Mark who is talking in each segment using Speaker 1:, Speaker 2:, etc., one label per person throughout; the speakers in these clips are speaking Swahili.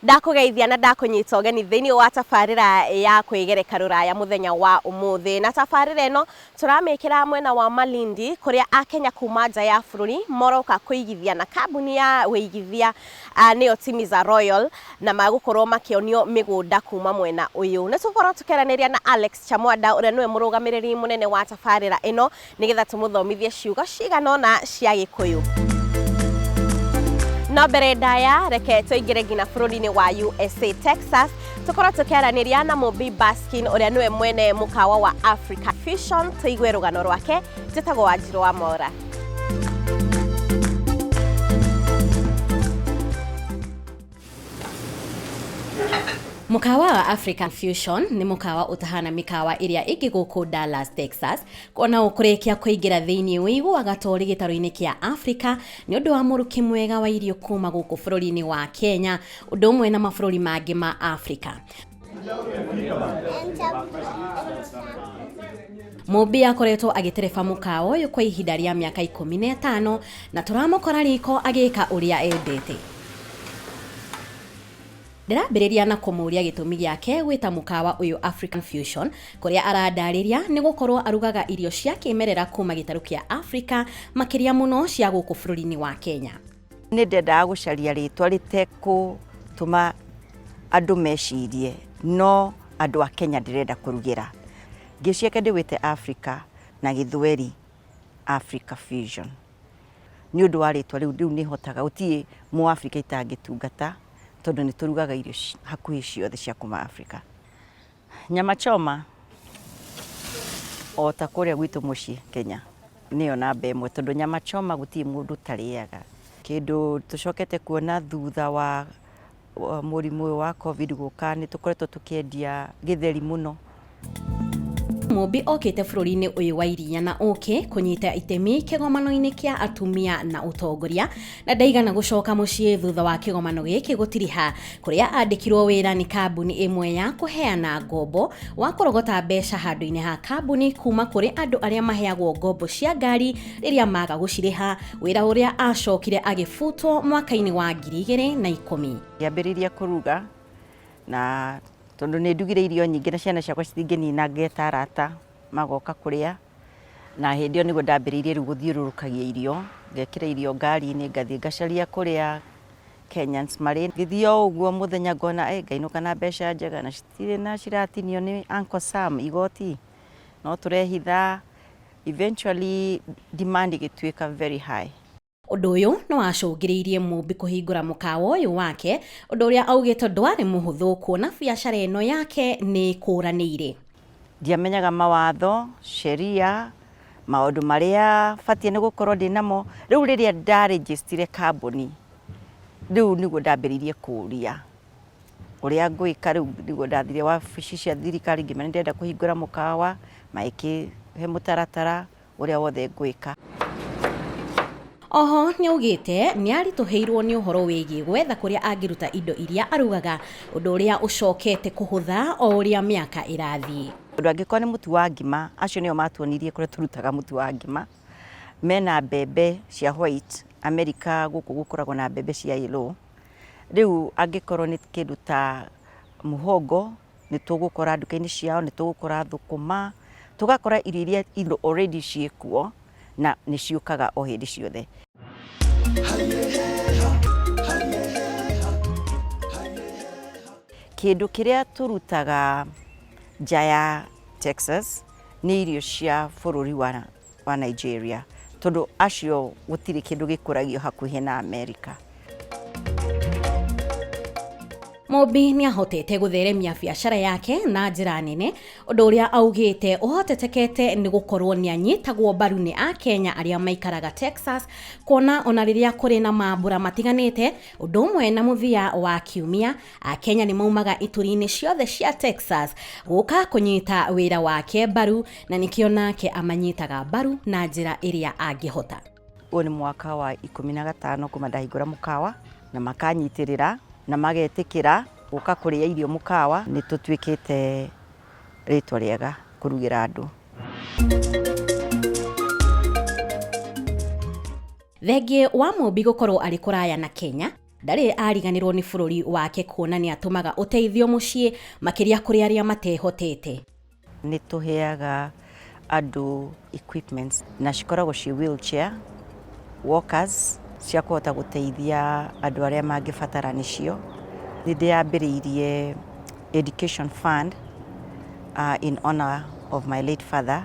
Speaker 1: Ndakugeithia na ndakunyita ũgeni thĩinĩ wa tabarĩra ya kwĩgereka ruraya muthenya wa umuthi. Na tabarĩra ĩno turamĩkĩra mwena wa Malindi kũrĩa Akenya kuma nja ya bũrũri moroka kũigithia na kambuni ya wĩigithia nĩyo Timiza Royal na magũkorwo makĩonio mĩgũnda kuma mwena ũyũ. Nĩ tũkorwo tũkĩaranĩria na Alex Chamwanda ũrĩa nĩwe mũrũgamĩrĩri mũnene wa tabarĩra ĩno nĩgetha tũmũthomithie ciugo cigana ũna cia Gĩkũyũ. No mbere ndaya reke tũingĩre nginya bũrũri-inĩ wa USA Texas tũkorwo tũkĩaranĩria na Mumbi Baskin ũrĩa nĩwe mwene Mukawa wa Afrika Fusion tũigue rugano rwake njĩtagwo Wanjirũ wa Mora. Mukawa wa Afrika Fusion ni mukawa utahana mikawa iria ingi guku Dallas, Texas kona ukurikia kuingira thiini wiguaga tori gitaro-ini kia Afrika ni undu wa muruki mwega wa irio kuma guku bururi-ini wa Kenya undu umwe na mabũrũri mangi ma Afrika. Mumbi akoretwo agitereba mukawa uyu kwa ihinda ria miaka 15 na turamukora riko agika uria endete. Ndĩrambĩrĩria na kũmũria gĩtũmi gĩake gwĩta mukawa uyu African Fusion kũrĩa arandarĩria nĩ gũkorwo arugaga irio cia kĩmerera kuma gĩtarũ kĩa Afrika makĩria mũno cia gũkũ bũrũri-inĩ wa Kenya.
Speaker 2: Nĩ ndendaga gũcaria rĩtwa rĩtekũtũma andũ mecirie no andũ a Kenya ndĩrenda kũrugĩra. Ngĩciaka ndĩwĩte Africa na Gĩthweri Afrika Fusion. Nĩ ũndũ wa rĩtwa rĩu nĩ hotaga gũtirĩ Mũafrika itangĩtungata tondu nĩ turugaga irio hakuhĩ ciothe cia kuma Afrika. Nyama choma o ta kũrĩa gwitũ mũciĩ Kenya nĩyo namba ĩmwe tondu nyama choma gũtirĩ mũndũ tarĩaga. Kĩndũ tũcokete kuona thutha wa mũrimũ wa COVID gũka nĩ tũkoretwo tũkĩendia gĩtheri mũno.
Speaker 1: Mumbi okite bũrũri-inĩ ũyũ wa iria na kunyita itemi kĩgomano-inĩ kia atumia na utongoria na ndaigana gũcoka mũciĩ thutha wa kĩgomano gĩkĩ gũtiriha kũrĩa andĩkirwo wĩra nĩ kambuni ĩmwe ya kũheana ngombo wa kũrogota mbeca handũ-inĩ ha kambuni kuma kũrĩ andũ arĩa maheagwo ngombo cia ngari rĩrĩa maga gũcirĩha, wĩra ũrĩa acokire agĩbutwo mwaka-inĩ wa 2010.
Speaker 2: Ngĩambĩrĩria kũruga na tondu nĩ ndugire irio nyingĩ na ciana ciakwa citingĩnina ngeta arata magoka kũrĩa na hĩndĩ ĩyo nĩguo ndambĩrĩirie rĩu gũthiũrũrũkagia irio, ngekĩra irio ngari-inĩ ngathiĩ ngacaria kũrĩa Kenyans marĩ. Ngĩthiĩ o ũguo mũthenya ngona ngainũka na mbeca njega na citirĩ na ciratinio nĩ Uncle Sam igoti no tũrehitha. Eventually demand igĩtuĩka very high.
Speaker 1: Ũndũ ũyũ nĩ wacũngĩrĩirie Mumbi kũhingũra mukawa ũyũ wake, ũndũ ũrĩa augĩte ndwarĩ mũhũthũ kuona biacara ĩno yake nĩ kũranĩire.
Speaker 2: Ndiamenyaga mawatho, sheria, maũndũ marĩa batiĩ nĩ gũkorwo ndĩnamo. Rĩu rĩrĩa ndarĩnjĩstire kambuni, rĩu nĩguo ndambĩrĩirie kũũria ũrĩa ngwĩka. Rĩu nĩguo ndathire wabici cia thirikari ngĩmenya ndĩrenda kũhingũra mukawa, makĩhe mũtaratara ũrĩa wothe ngwĩka.
Speaker 1: Oho nĩ augĩte nĩ aritũhĩirwo nĩ ũhoro wĩgiĩ gwetha kũrĩa angĩruta indo iria arugaga, ũndũ ũrĩa ũcokete kũhũtha o ũrĩa mĩaka ĩrathiĩ.
Speaker 2: Ũndũ angĩkorwo nĩ mũtu wa ngima, acio nĩo matuonirie kũrĩa tũrutaga mũtu wa ngima. Mena mbembe cia white, Amerika gũkũ gũkoragwo na mbembe cia yellow. Rĩu angĩkorwo nĩ kĩndũ ta mũhogo nĩ tũgũkora nduka-inĩ ciao, nĩ tũgũkora thũkũma, tũgakora irio iria already ciĩkuo na nĩ ciũkaga o hĩndĩ ciothe. Kĩndũ kĩrĩa tũrutaga nja ya Texas nĩ irio cia bũrũri wa Nigeria tondu acio gũtirĩ kĩndũ gĩkũragio hakuhĩ na Amerika.
Speaker 1: Mumbi nĩ ahotete gũtheremia biacara yake na njĩra nene, ũndũ ũrĩa augĩte ũhotetekete nĩ gũkorwo nĩ anyitagwo mbaru nĩ Akenya arĩa maikaraga Texas kuona ona rĩrĩa kũrĩ na mambura matiganĩte ũndũ ũmwe na mũthia wa kiumia Akenya nĩ maumaga ituri-inĩ ciothe cia Texas gũka kũnyita wĩra wake mbaru na nĩkĩo nake amanyitaga mbaru na njĩra ĩrĩa angĩhota.
Speaker 2: Ũyũ nĩ mwaka wa 15 kuma ndahingũra mukawa na makanyitĩrĩra na magetĩkĩra gũka kũrĩa irio mukawa. Nĩ tũtuĩkĩte rĩtwa rĩega kũrugĩra andũ.
Speaker 1: Thengi wa Mumbi gũkorwo arĩ kũraya na Kenya ndarĩ ariganĩrwo nĩ bũrũri wake kuona nĩ atũmaga ũteithio mũciĩ makĩria kũrĩ arĩa matehotete.
Speaker 2: Nĩ tũheaga andũ equipments na cikoragwo ci wheelchair walkers cia kũhota gũteithia andũ arĩa mangĩbatara nĩcio. Nĩ ndĩambĩrĩirie education fund in honor of my late father.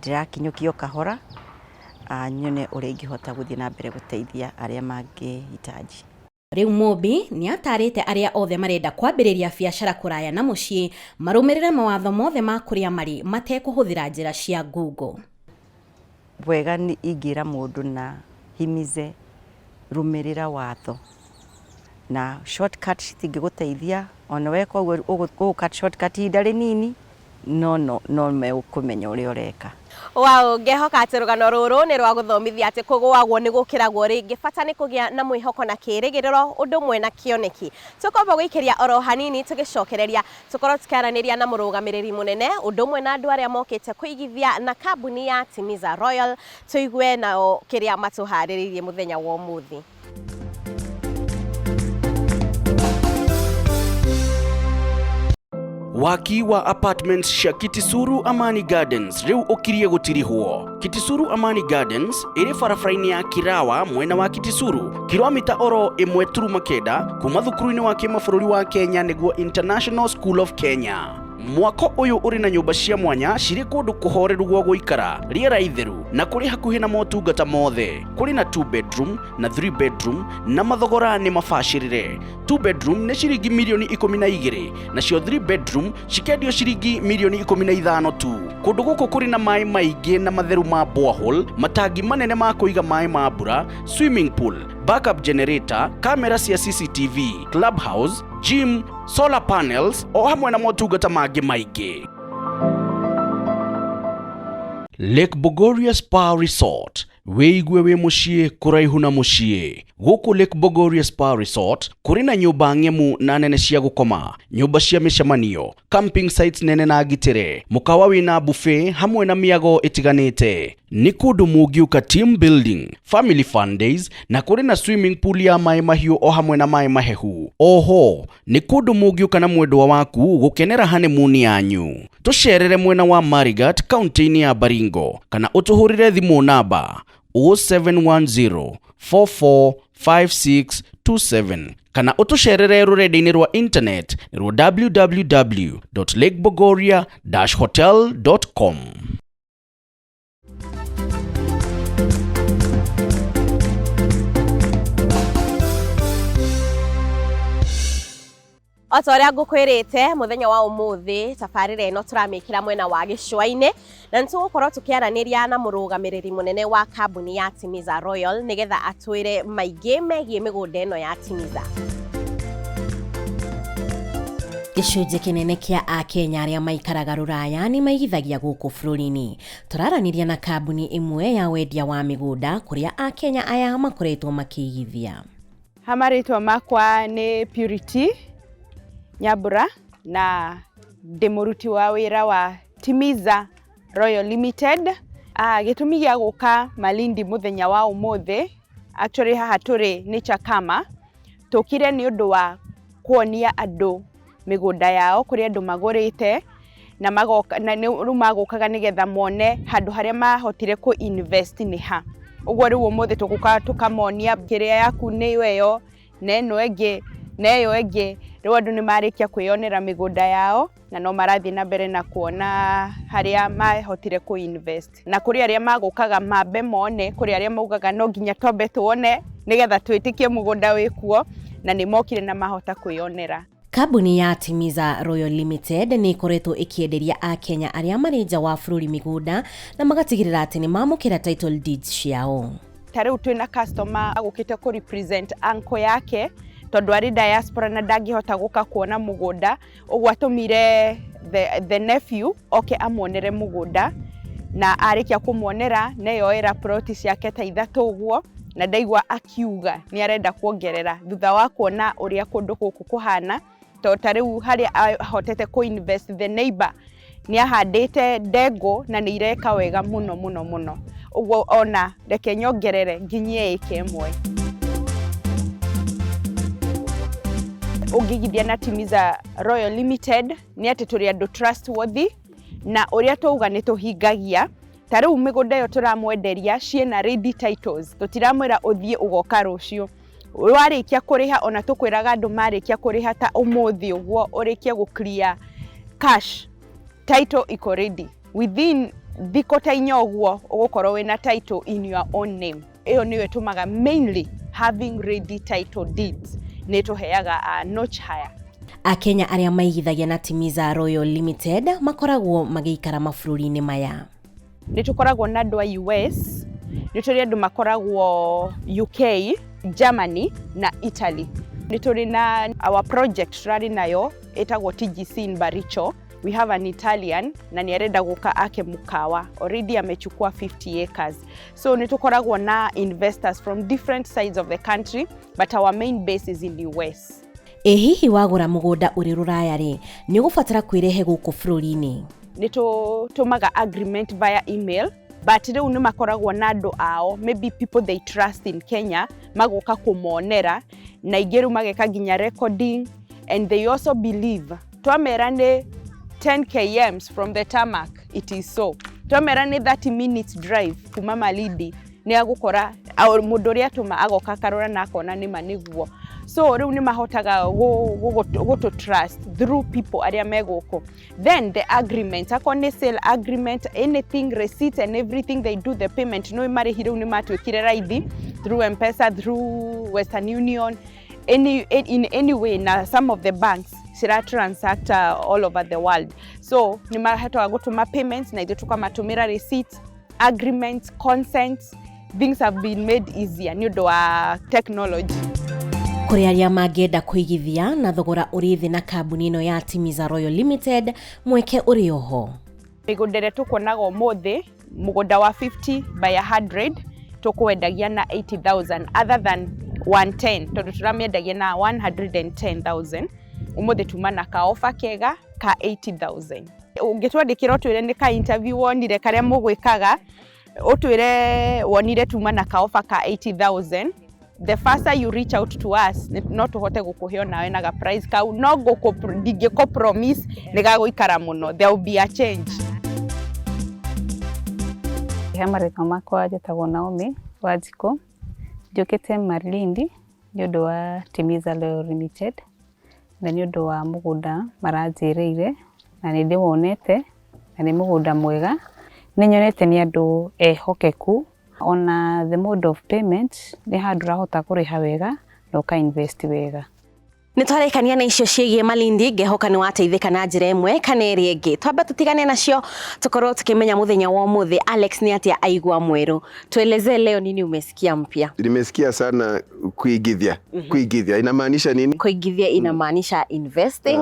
Speaker 2: Ndĩrakinyũkio kahora nyone ũrĩa ingĩhota gũthiĩ na mbere gũteithia arĩa mangĩhitaji.
Speaker 1: Rĩu Mumbi nĩ atarĩte arĩa othe marenda kwambĩrĩria biacara kũraya na mũciĩ marũmĩrĩre mawatho mothe ma kũrĩa marĩ matekũhũthĩra njĩra cia Google.
Speaker 2: Wega nĩ ingĩra mũndũ na himize rũmĩrĩra watho na shortcut citingĩgũteithia ona weka ũgũcut shortcut ihinda rĩnini no me ũkũmenya ũrĩa ũreka.
Speaker 3: Wow, ngehoka atĩ rugano rũrũ nĩ rwa gũthomithia atĩ kũgũagwo nĩ gũkĩragwo rĩngĩ, bata nĩ kũgĩa na mwĩhoko na kĩĩrĩgĩrĩro ũndũ ũmwe na kĩoneki. Tũkomba gũikĩria oro hanini tũgĩcokereria tũkorwo tũkĩaranĩria na mũrũgamĩrĩri mũnene ũndũ ũmwe na andũ arĩa mokĩte kũigithia na kambuni ya Timiza Royal, tũigue nao kĩrĩa matũharĩrĩirie mũthenya wa ũmũthĩ.
Speaker 4: Waki wa apartments cia Kitisuru Amani Gardens riu ukirie gutirihwo. Kitisuru Amani Gardens iri barabara-ini ya Kirawa mwena wa Kitisuru, kilomita oro 1.9 kuma thukuru-ini wa kimabũrũri wa Kenya niguo International School of Kenya. Mwako uyu uri na nyumba cia mwanya ciri kundu kuhoreru gwa guikara, riera itheru na kuri hakuhi na motungata mothe. Kuri na 2 bedroom na 3 bedroom na mathogora ni mabacirire. 2 bedroom ni ciringi milioni 12 na cio 3 bedroom cikendio ciringi milioni 15 tu. Kundu guku kuri na mai maingi na matheru ma borehole, matangi manene ma kuiga mai ma mbura, swimming pool, backup generator, camera cia CCTV, clubhouse, gym, solar panels o hamwe na motungata mangĩ maingĩ. Lake Bogoria Spa Resort, wĩigue wĩ mũciĩ kũraihu na mũciĩ. Gũkũ Lake Bogoria Spa Resort kũrĩ na nyũmba ng'emu na nene cia gũkoma, nyũmba cia mĩcemanio, camping sites nene na ngitĩre, mũkawa wĩna buffet hamwe na mĩago ĩtiganĩte. Nĩ kũndũ mũngiũka team building, family fun days na kũrĩ na swimming pool ya maĩ mahiũ o hamwe na maĩ mahehu. Oho, nĩ kũndũ mũngiũka na mwendwa waku gũkenera honeymoon yanyu. Tũcerere mwena wa Marigat, kaunti-inĩ ya Baringo, kana ũtũhũrĩre thimũ namba 0710 445627 kana ũtũcerere rũrenda-inĩ rwa internet rwa www.lakebogoria-hotel.com.
Speaker 3: Otoria ngukwirite muthenya wa umuthi tabarire ino turamikira mwena wa gicua-ini na nitugukorwo tukiaraniria na murugamiriri munene wa kambuni ya Timiza Royal nigetha atwire maingi megie migunda ino ya Timiza.
Speaker 1: Gĩcunjĩ kĩnene kĩa Akenya arĩa maikaraga ruraya nĩ maigithagia gũkũ bũrũri-inĩ. Tũraraniria na kambuni imwe ya wendia wa migunda kũrĩa Akenya aya makoretwo makĩigithia.
Speaker 5: Hamarĩtwa makwa nĩ Purity Nyambura na ndĩmũruti wa wĩra wa Timiza Royal Limited. Gĩtũmi gĩa gũka Malindi mũthenya wa ũmũthĩ, actually haha tũrĩ nĩ Chakama, tũkire nĩ ũndũ wa kuonia andũ migunda yao kũrĩa andũ magũrĩte na magoka na rĩu magokaga nĩgetha mone handũ harĩa mahotire ku invest nĩ ha. Ũguo rĩu ũmũthĩ tũgũka tũkamonia kĩrĩa yaku nĩ weyo na ĩno ĩngĩ na ĩyo ĩngĩ. Rĩu andũ nĩ marĩkia kwĩyonera migunda yao na no marathiĩ na mbere na kuona harĩa mahotire ku invest. Na kũrĩ arĩa magokaga mambe mone, kũrĩ arĩa maugaga no nginya twambe tuone nĩgetha twĩtĩkie mugunda wĩkuo, na nĩ mokire na mahota kwĩyonera.
Speaker 1: Kambuni ya Timiza Royal Limited nĩ ikoretwo ĩkĩenderia Akenya arĩa marĩ nja wa bũrũri migunda na magatigĩrĩra atĩ nĩ mamũkĩra title deeds ciao.
Speaker 5: Tarĩu twĩna customer agũkĩte ku represent uncle yake tondũ arĩ diaspora na ndangĩhota gũka kuona mugunda, ũguo atũmire the nephew oke amuonere mugunda na arĩkia kũmuonera neyoera ploti ciake ta 3 ũguo na ndaigua akiuga nĩ arenda kuongerera thutha wa kuona ũrĩa kũndũ gũkũ kũhana. Tarĩu harĩa ahotete ku invest the neighbor nĩ ahandĩte ndengũ na nĩ ireka wega mũno mũno mũno, ũguo ona reke nyongerere nginyie ĩka ĩmwe. ugigithia na Timiza Royal Limited ni ati turi andu trustworthy na uria tuuga ni tuhingagia. Tariu migunda yo turamwenderia ciena ready titles, tutiramwira uthie ugoka rucio. Warikia kuriha ona tukwiraga andu marikia kuriha ta umuthi uguo urikia gu clear cash, title iko ready within thiko ta inya uguo ugukorwo wina title in your own name. Iyo niwe tumaga mainly having ready title deeds ni tuheaga a notch higher.
Speaker 1: Akenya aria maigithagia na Timiza Royal Limited makoragwo magiikara mabũrũri-inĩ maya.
Speaker 5: Ni tukoragwo na andu a US, ni turi andu makoragwo UK, Germany na Italy. Ni turi na our project turari nayo etagwo TGC in Baricho. We have an Italian na ni arenda guka ake Mukawa, already amechukua 50 acres. So ni tukoragwo na investors from different sides of the country, but our main base is in the US.
Speaker 1: Hihi wagura mugunda uri ruraya ri ni ugubatara kwirehe guku bũrũri-inĩ?
Speaker 5: Ni tumaga agreement via email, but riu ni makoragwo na andu ao, maybe people they trust in Kenya, magoka kumonera na igeru mageka ginya recording, and they also believe twamera ni 10 kms from the tarmac, it is so. Twamera ni 30 minutes drive kuma Malindi, ni agukora mundu ria tuma agoka karora na akona ni maniguo. So riu ni mahotaga go to trust through people aria megoko. Then the agreement, akone sale agreement, anything, receipt and everything, they do the payment. No mari hiru ni matwikire raithi through M-Pesa, through Western Union, in any way. Na some of the banks sira transact all over the world. So ni mahotaga go to my payments na ithu tukamatumira receipts, agreements, consents. Things have been made easier ni undu wa technology.
Speaker 1: Kuri aria mangenda kuigithia na thogora uri thi na kambuni ino ya Timiza Royal Limited, mweke uri oho.
Speaker 5: Migunda tukonaga umuthi mugunda wa 50 by 100 tukwendagia na 80,000 other than 110, tondu turamendagia na 110,000. Umuthi tumana ka offer kega ka 80,000. Ungitwandikira twire ni ka interview wonire karia mugwikaga, utwire wonire tumana ka offer ka 80,000. The faster you reach out to us, not to hote gukuheo nawe na price ka no go promise nega guikara muno, there will be a change.
Speaker 6: Hamarika makwa jetagwo Naomi Wajiko, njukite Malindi nyondo wa Timiza Royal Limited, na nyondo wa mugunda maranjireire na ni ndiwonete na ni mugunda mwega, ni nyonete ni andu ehokeku. On the mode of payment, ni handu rahota kuriha wega na uka invest wega.
Speaker 3: Nitwarekania na icio ciĩgie Malindi, ngehoka ni wateithika na njira imwe kana ĩrĩa ĩngĩ. Twamba tutigane nacio tukorwo tukimenya muthenya wa umuthi. Alex ni atia aigua mweru. Tueleze leo nini umesikia mpya?
Speaker 7: Nimesikia sana kuigithia. Kuigithia inamaanisha nini?
Speaker 3: Kuigithia inamaanisha investing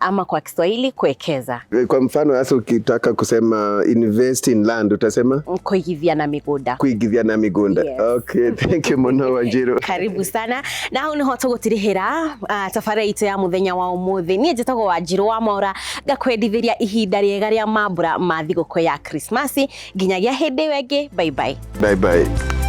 Speaker 3: ama kwa Kiswahili kuwekeza.
Speaker 7: Kwa mfano hasa ukitaka kusema invest in land utasema
Speaker 3: kuigithia na migunda.
Speaker 7: Kuigithia na migunda. Yes. Okay, thank you Mono Wanjiru.
Speaker 3: Karibu sana. Na hau niho tugutirihira safari itu ya muthenya wa umuthi. Nie njitagwo Wanjiru wa Maura, ngakwendithiria ihinda riega ria mambura ma thigũkũ ya Christmas. Nginyagia hindi wengi, bye bye.
Speaker 7: Bye bye.